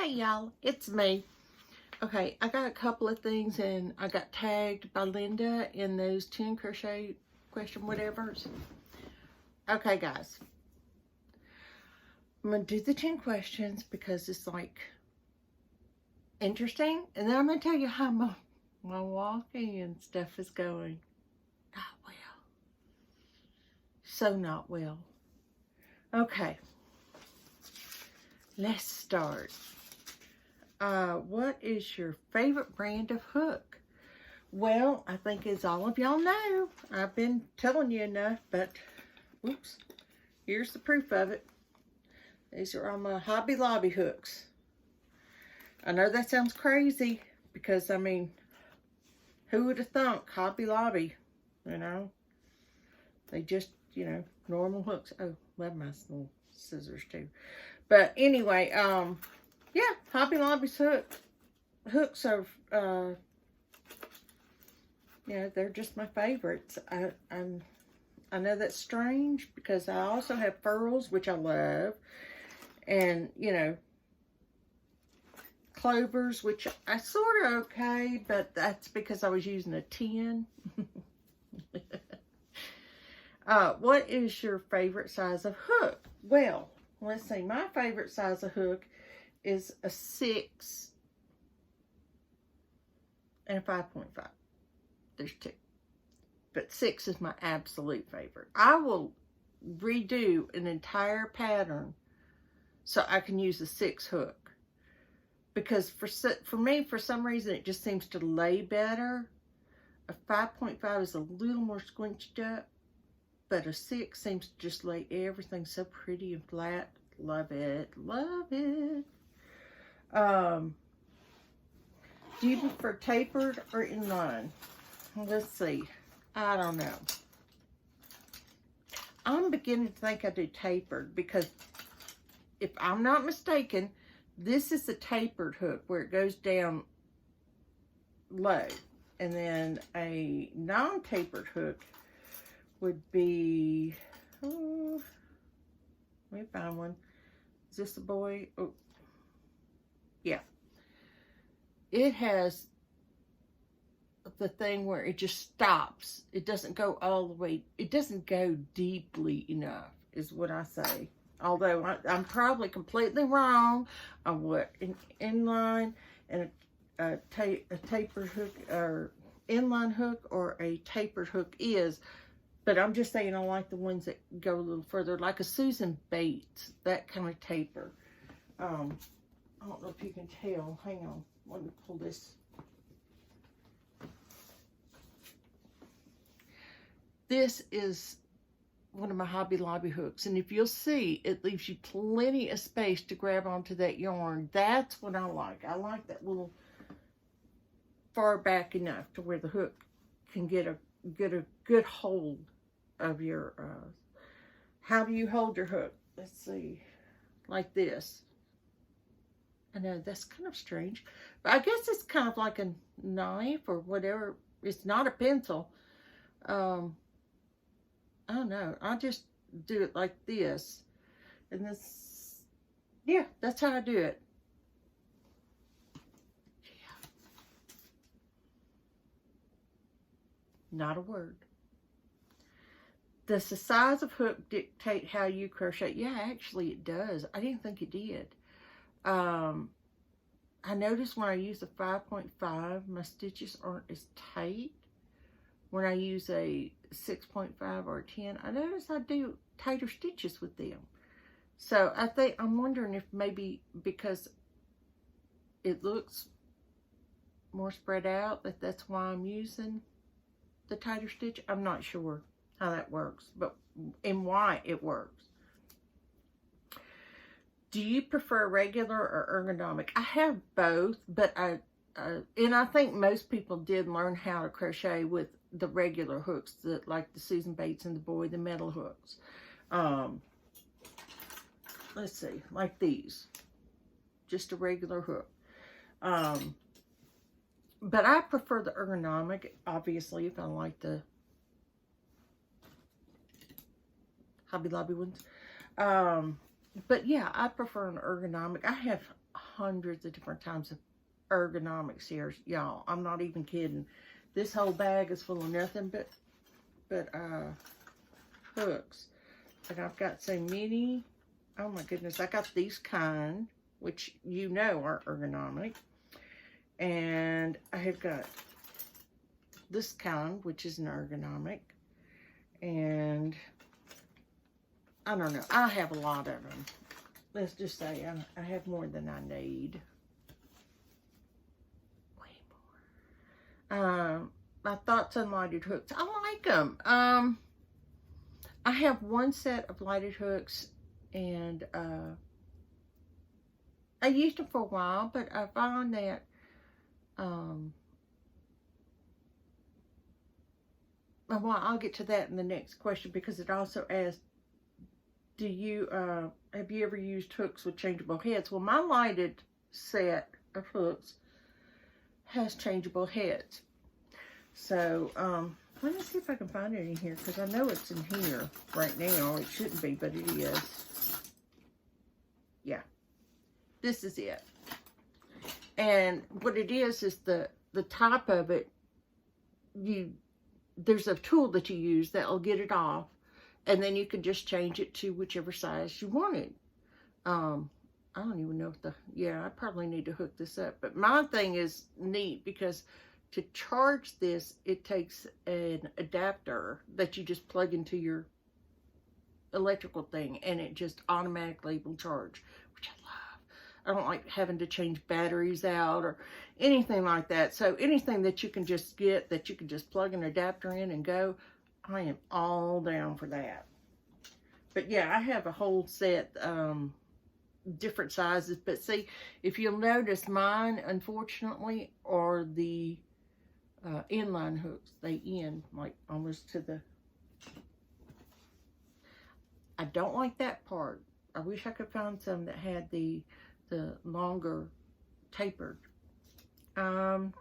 Hey y'all, it's me. Okay, I got a couple of things and I got tagged by Linda in those 10 crochet question whatevers. Okay guys, I'm going to do the 10 questions because it's like interesting, and then I'm going to tell you how my walking and stuff is going. Not well. So not well. Okay, let's start. What is your favorite brand of hook? Well, I think as all of y'all know, I've been telling you enough, but oops, here's the proof of it. These are all my Hobby Lobby hooks. I know that sounds crazy because, I mean, who would have thunk Hobby Lobby, you know? They just, you know, normal hooks. Oh, love my little scissors too. But anyway, yeah, Hobby Lobby's hooks are, you know, they're just my favorites. I know that's strange because I also have furls, which I love, and, you know, clovers, which I sort of okay, but that's because I was using a 10. What is your favorite size of hook? Well, let's see. My favorite size of hook is a 6 and a 5.5. There's 2. But 6 is my absolute favorite. I will redo an entire pattern so I can use a 6 hook. Because for me, for some reason, it just seems to lay better. A 5.5 is a little more squinched up. But a 6 seems to just lay everything so pretty and flat. Love it. Love it. Do you prefer tapered or inline? Let's see. I don't know. I'm beginning to think I do tapered because if I'm not mistaken, this is the tapered hook where it goes down low. And then a non-tapered hook would be, oh, let me find one. Is this the boy? Oh, yeah. It has the thing where it just stops. It doesn't go all the way. It doesn't go deeply enough, is what I say. Although I'm probably completely wrong on what an inline and a tapered hook or inline hook or a tapered hook is. But I'm just saying I like the ones that go a little further, like a Susan Bates, that kind of taper. I don't know if you can tell. Hang on. Let me pull this. This is one of my Hobby Lobby hooks. And if you'll see, it leaves you plenty of space to grab onto that yarn. That's what I like. I like that little far back enough to where the hook can get a good hold of your, how do you hold your hook? Let's see, like this. I know that's kind of strange, but I guess it's kind of like a knife or whatever. It's not a pencil. I don't know. I just do it like this. And this, yeah, that's how I do it. Yeah. Not a word. Does the size of hook dictate how you crochet? Yeah, actually it does. I didn't think it did. I noticed when I use a 5.5, my stitches aren't as tight. When I use a 6.5 or a 10, I notice I do tighter stitches with them. So I'm wondering if maybe because it looks more spread out, that's why I'm using the tighter stitch. I'm not sure how that works, but and why it works. Do you prefer regular or ergonomic? I have both, but and I think most people did learn how to crochet with the regular hooks, like the Susan Bates and the boy, the metal hooks. Let's see, like these, just a regular hook. But I prefer the ergonomic, obviously, if I like the Hobby Lobby ones. But yeah, I prefer an ergonomic. I have hundreds of different types of ergonomics here, y'all. I'm not even kidding. This whole bag is full of nothing but hooks. And I've got so many. Oh my goodness, I got these kind, which you know are ergonomic. And I have got this kind, which is an ergonomic. And I don't know. I have a lot of them. Let's just say I have more than I need. Way more. My thoughts on lighted hooks. I like them. I have one set of lighted hooks, and I used them for a while, but I found that well, I'll get to that in the next question, because it also asks, do you have you ever used hooks with changeable heads? Well, my lighted set of hooks has changeable heads. So let me see if I can find it in here, because I know it's in here right now. It shouldn't be, but it is. Yeah, this is it. And what it is the top of it, there's a tool that you use that'll get it off, and then you can just change it to whichever size you wanted. I don't even know if I probably need to hook this up. But my thing is neat, because to charge this, it takes an adapter that you just plug into your electrical thing, and it just automatically will charge, which I love. I don't like having to change batteries out or anything like that. So anything that you can just get, that you can just plug an adapter in and go, I am all down for that. But yeah, I have a whole set, different sizes. But see, if you'll notice, mine, unfortunately, are the inline hooks. They end like almost to the... I don't like that part. I wish I could find some that had the longer tapered. Do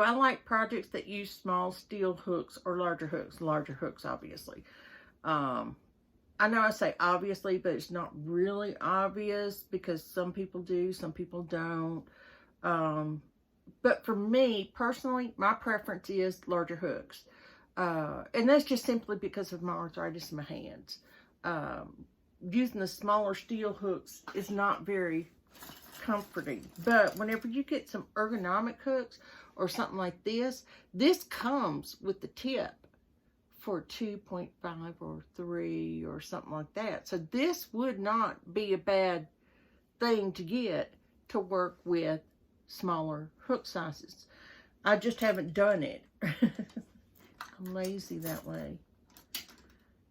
I like projects that use small steel hooks or larger hooks? Larger hooks, obviously. I know I say obviously, but it's not really obvious, because some people do, some people don't. But for me, personally, my preference is larger hooks. And that's just simply because of my arthritis in my hands. Using the smaller steel hooks is not very comforting. But whenever you get some ergonomic hooks or something like this comes with the tip for 2.5 or 3 or something like that. So this would not be a bad thing to get to work with smaller hook sizes. I just haven't done it. I'm lazy that way.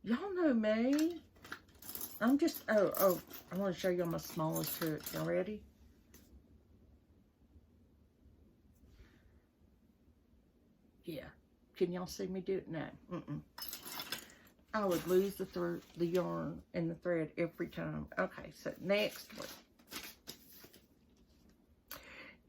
Y'all know me. I'm just, oh, I want to show you my smallest hook. Y'all ready? Yeah. Can y'all see me do it? No. I would lose the yarn and the thread every time. Okay, so next one.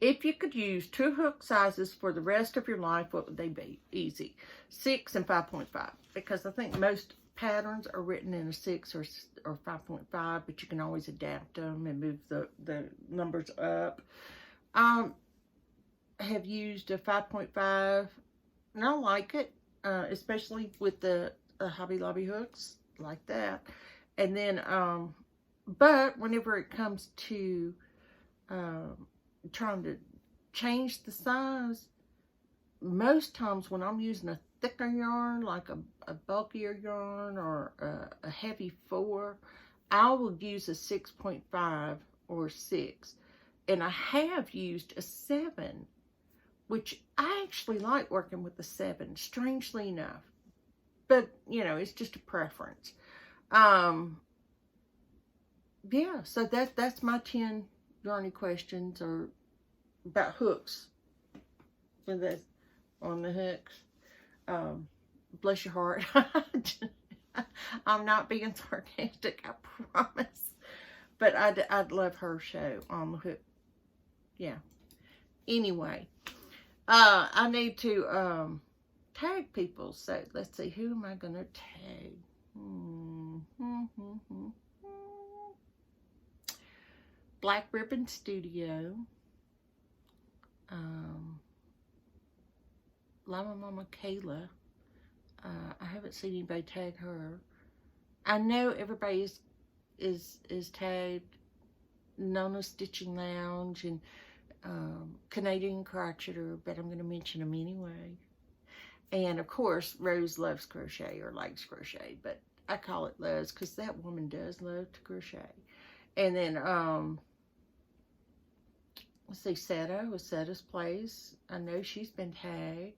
If you could use 2 hook sizes for the rest of your life, what would they be? Easy. 6 and 5.5. Because I think most patterns are written in a 6 or 5.5, but you can always adapt them and move the numbers up. I have used a 5.5, and I like it, especially with the Hobby Lobby hooks, like that. And then, but whenever it comes to trying to change the size, most times when I'm using a thicker yarn, like a bulkier yarn or a heavy 4, I will use a 6.5 or 6. And I have used a 7, which I actually like working with the 7, strangely enough. But, you know, it's just a preference. Yeah, so that's my 10 yarny questions or about hooks for this on the hooks. Bless your heart. I'm not being sarcastic, I promise. But I'd love her show on the hook. Yeah. Anyway, I need to tag people. So let's see, who am I gonna tag? Black Ribbon Studio. Llama Mama Kayla. I haven't seen anybody tag her. I know everybody is tagged Nona Stitching Lounge and Canadian Crocheter, but I'm going to mention them anyway. And of course, Rose loves crochet or likes crochet, but I call it loves because that woman does love to crochet. And then, let's see, Seta with Seta's Place. I know she's been tagged.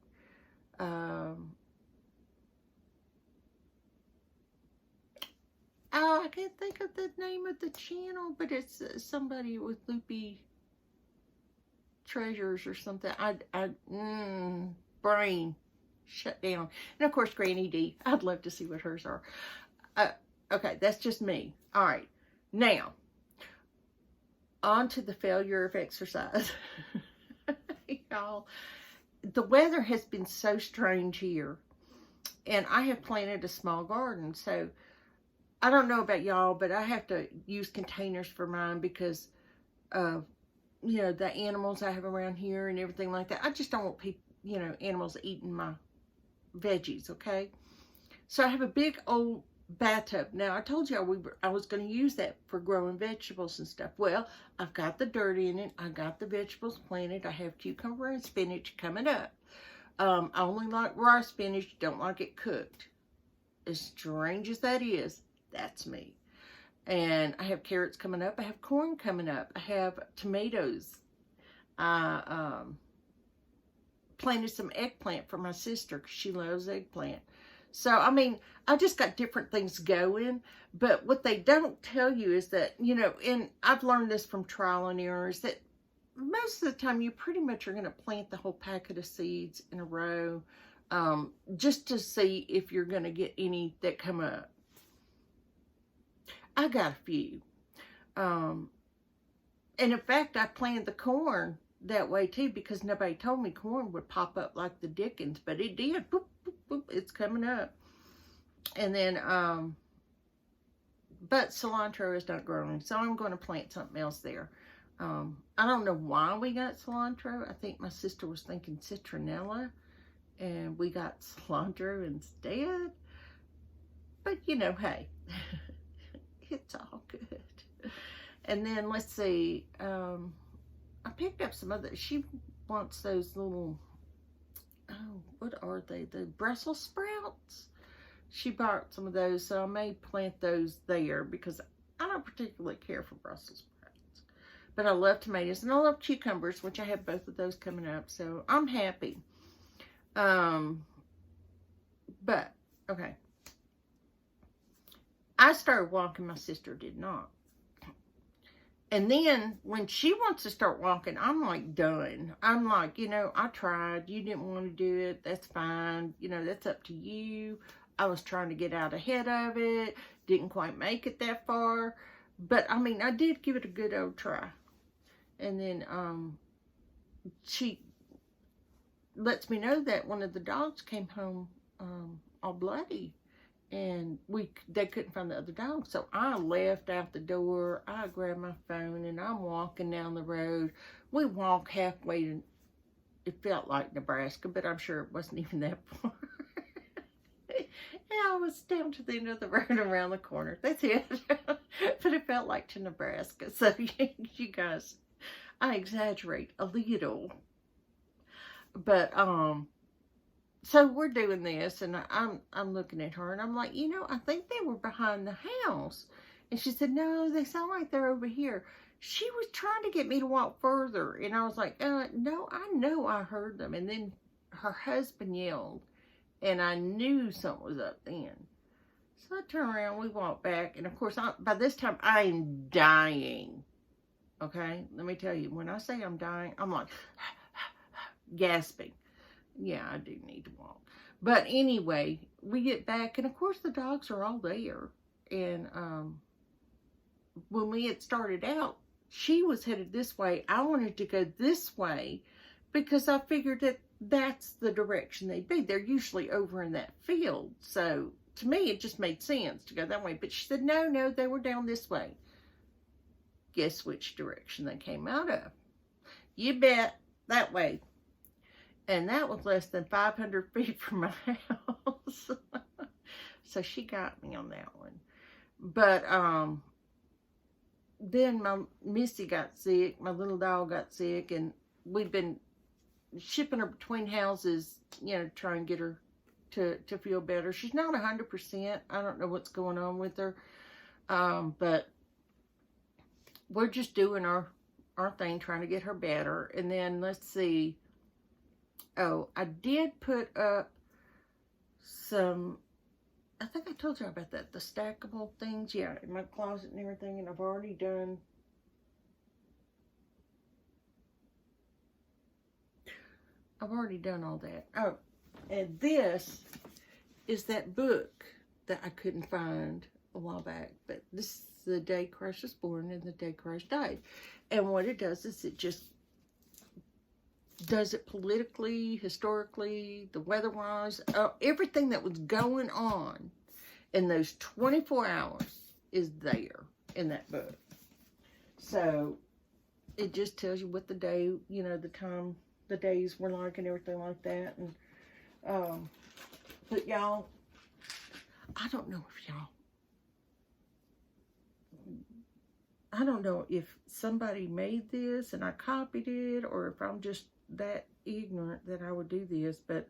Oh, I can't think of the name of the channel, but it's somebody with Loopy Treasures or something. Brain shut down. And of course, Granny D. I'd love to see what hers are. Okay, that's just me. All right, now on to the failure of exercise. Y'all, the weather has been so strange here, and I have planted a small garden, so I don't know about y'all, but I have to use containers for mine because of, you know, the animals I have around here and everything like that. I just don't want people, you know, animals eating my veggies, okay? So I have a big old bathtub. Now, I told you I was going to use that for growing vegetables and stuff. Well, I've got the dirt in it. I got the vegetables planted. I have cucumber and spinach coming up. I only like raw spinach, don't like it cooked. As strange as that is, that's me. And I have carrots coming up. I have corn coming up. I have tomatoes. I planted some eggplant for my sister because she loves eggplant. So, I mean, I just got different things going. But what they don't tell you is that, you know, and I've learned this from trial and error, is that most of the time you pretty much are going to plant the whole packet of seeds in a row just to see if you're going to get any that come up. I got a few. And in fact, I planted the corn that way too because nobody told me corn would pop up like the dickens, but it did. Boop, boop, boop, it's coming up. And then, but cilantro is not growing, so I'm going to plant something else there. I don't know why we got cilantro. I think my sister was thinking citronella, and we got cilantro instead. But, you know, hey, it's all good. And then, let's see, I picked up some other, she wants those little, oh, what are they? The Brussels sprouts? She bought some of those, so I may plant those there because I don't particularly care for Brussels sprouts. But I love tomatoes and I love cucumbers, which I have both of those coming up, so I'm happy. But, okay. I started walking, my sister did not. And then when she wants to start walking, I'm like done. I'm like, you know, I tried. You didn't want to do it. That's fine. You know, that's up to you. I was trying to get out ahead of it. Didn't quite make it that far. But, I mean, I did give it a good old try. And then she lets me know that one of the dogs came home all bloody. And they couldn't find the other dog. So I left out the door. I grabbed my phone and I'm walking down the road. We walked halfway to, it felt like Nebraska, but I'm sure it wasn't even that far. And I was down to the end of the road around the corner. That's it. But it felt like to Nebraska. So you guys, I exaggerate a little. But, so we're doing this, and I'm looking at her, and I'm like, you know, I think they were behind the house. And she said, no, they sound like they're over here. She was trying to get me to walk further, and I was like, no, I know I heard them. And then her husband yelled, and I knew something was up then. So I turned around, we walked back, and of course, by this time, I am dying. Okay, let me tell you, when I say I'm dying, I'm like gasping. Yeah, I do need to walk. But anyway, we get back, and of course the dogs are all there. And when we had started out, she was headed this way. I wanted to go this way because I figured that that's the direction they'd be. They're usually over in that field. So to me, it just made sense to go that way. But she said, no, they were down this way. guess which direction they came out of? You bet, that way. And that was less than 500 feet from my house. So she got me on that one. But then my Missy got sick. My little dog got sick. And we've been shipping her between houses, you know, to try and get her to feel better. She's not 100%. I don't know what's going on with her. But we're just doing our thing, trying to get her better. And then, let's see. Oh, I did put up some, I think I told you about that, the stackable things, yeah, in my closet and everything, and I've already done all that. Oh, and this is that book that I couldn't find a while back, but this is the day Crush was born and the day Crush died. And what it does is it just does it politically, historically, the weather-wise, everything that was going on in those 24 hours is there in that book. So it just tells you what the day, you know, the time, the days were like and everything like that. And but y'all, I don't know if somebody made this and I copied it, or if I'm just that ignorant that I would do this, but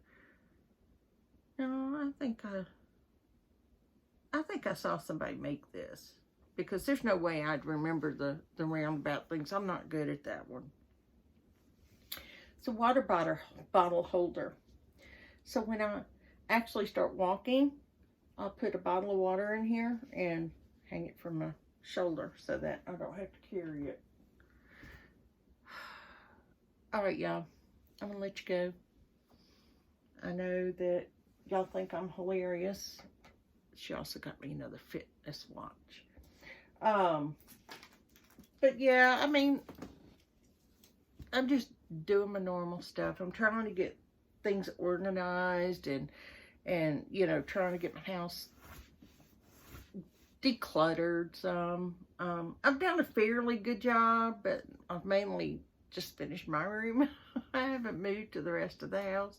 no, I think I saw somebody make this, because there's no way I'd remember the roundabout things. I'm not good at that one. It's a water bottle holder. So when I actually start walking, I'll put a bottle of water in here and hang it from my shoulder so that I don't have to carry it. All right, y'all, I'm gonna let you go. I know that y'all think I'm hilarious. She also got me another fitness watch. But yeah, I mean, I'm just doing my normal stuff. I'm trying to get things organized and you know, trying to get my house decluttered some. I've done a fairly good job, but I've mainly just finished my room. I haven't moved to the rest of the house,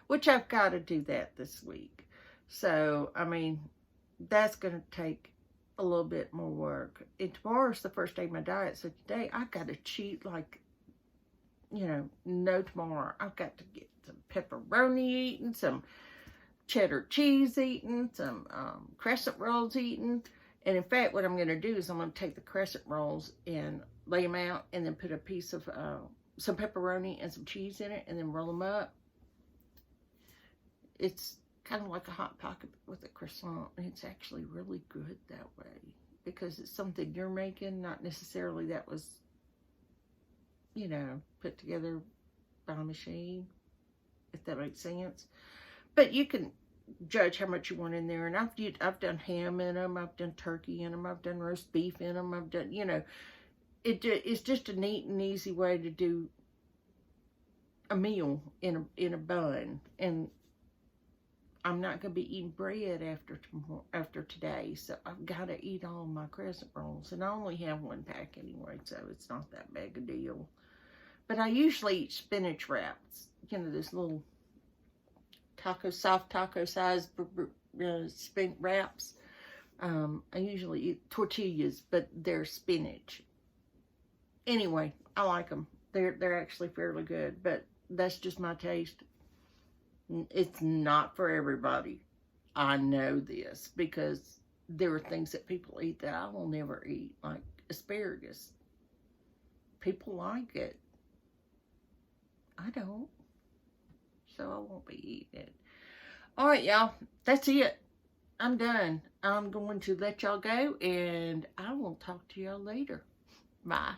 which I've got to do that this week. So, I mean, that's going to take a little bit more work. And tomorrow's the first day of my diet, so today I got to cheat like, you know, no tomorrow. I've got to get some pepperoni eaten, some cheddar cheese eaten, some crescent rolls eaten. And in fact, what I'm going to do is I'm going to take the crescent rolls and lay them out, and then put a piece of some pepperoni and some cheese in it, and then roll them up. It's kind of like a Hot Pocket with a croissant, and it's actually really good that way, because it's something you're making, not necessarily that was, you know, put together by a machine, if that makes sense. But you can judge how much you want in there. And I've done ham in them, I've done turkey in them, I've done roast beef in them, I've done, you know, it's just a neat and easy way to do a meal in a bun. And I'm not going to be eating bread after today, so I've got to eat all my crescent rolls. And I only have one pack anyway, so it's not that big a deal. But I usually eat spinach wraps, you know, this little soft taco size spinach wraps. I usually eat tortillas, but they're spinach. Anyway, I like them. They're actually fairly good, but that's just my taste. It's not for everybody. I know this, because there are things that people eat that I will never eat, like asparagus. People like it. I don't. So I won't be eating it. All right, y'all. That's it. I'm done. I'm going to let y'all go, and I will talk to y'all later. Bye.